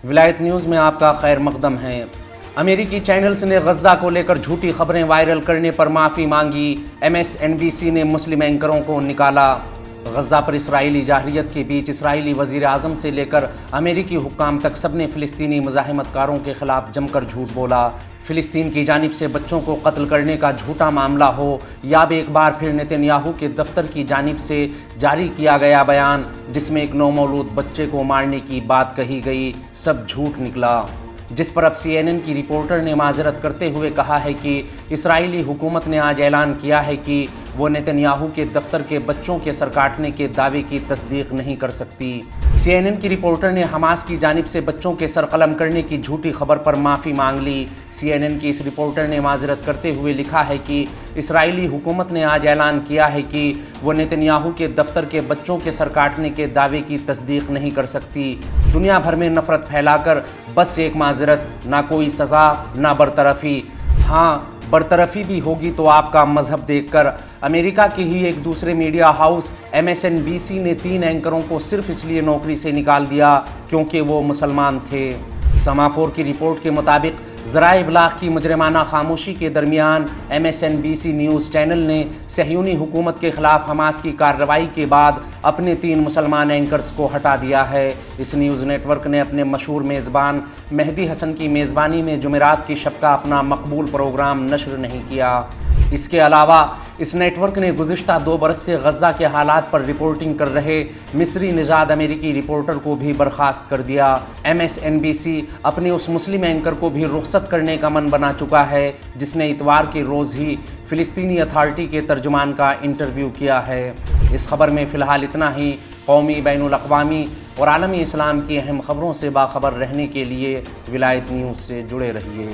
ولایت نیوز میں آپ کا خیر مقدم ہے۔ امریکی چینلز نے غزہ کو لے کر جھوٹی خبریں وائرل کرنے پر معافی مانگی۔ MSNBC نے مسلم اینکروں کو نکالا۔ غزہ پر اسرائیلی جارحیت کے بیچ اسرائیلی وزیر اعظم سے لے کر امریکی حکام تک سب نے فلسطینی مزاحمت کاروں کے خلاف جم کر جھوٹ بولا۔ فلسطین کی جانب سے بچوں کو قتل کرنے کا جھوٹا معاملہ ہو یا اب ایک بار پھر نتن یاہو کے دفتر کی جانب سے جاری کیا گیا بیان جس میں ایک نومولود بچے کو مارنے کی بات کہی گئی، سب جھوٹ نکلا، جس پر اب CNN کی رپورٹر نے معذرت کرتے ہوئے کہا ہے کہ اسرائیلی حکومت نے آج اعلان کیا ہے کہ وہ نتن یاہو کے دفتر کے بچوں کے سر کاٹنے کے دعوے کی تصدیق نہیں کر سکتی۔ CNN کی رپورٹر نے حماس کی جانب سے بچوں کے سر قلم کرنے کی جھوٹی خبر پر معافی مانگ لی۔ CNN کی اس رپورٹر نے معذرت کرتے ہوئے لکھا ہے کہ اسرائیلی حکومت نے آج اعلان کیا ہے کہ وہ نتن یاہو کے دفتر کے بچوں کے سر کاٹنے کے دعوے کی تصدیق نہیں کر سکتی۔ دنیا بھر میں نفرت پھیلا کر بس ایک معذرت، نہ کوئی سزا نہ برطرفی۔ ہاں، برطرفی بھی ہوگی تو آپ کا مذہب دیکھ کر۔ امریکہ کے ہی ایک دوسرے میڈیا ہاؤس MSNBC نے 3 اینکروں کو صرف اس لیے نوکری سے نکال دیا کیونکہ وہ مسلمان تھے۔ سمافور کی رپورٹ کے مطابق ذرائع ابلاغ کی مجرمانہ خاموشی کے درمیان MSNBC نیوز چینل نے صہیونی حکومت کے خلاف حماس کی کارروائی کے بعد اپنے 3 مسلمان اینکرز کو ہٹا دیا ہے۔ اس نیوز نیٹ ورک نے اپنے مشہور میزبان مہدی حسن کی میزبانی میں جمعرات کی شب کا اپنا مقبول پروگرام نشر نہیں کیا۔ اس کے علاوہ اس نیٹ ورک نے گزشتہ 2 برس سے غزہ کے حالات پر رپورٹنگ کر رہے مصری نژاد امریکی رپورٹر کو بھی برخاست کر دیا۔ MSNBC اپنے اس مسلم اینکر کو بھی رخصت کرنے کا من بنا چکا ہے جس نے اتوار کے روز ہی فلسطینی اتھارٹی کے ترجمان کا انٹرویو کیا ہے۔ اس خبر میں فی الحال اتنا ہی۔ قومی، بین الاقوامی اور عالمی اسلام کی اہم خبروں سے باخبر رہنے کے لیے ولایت نیوز سے جڑے رہیے۔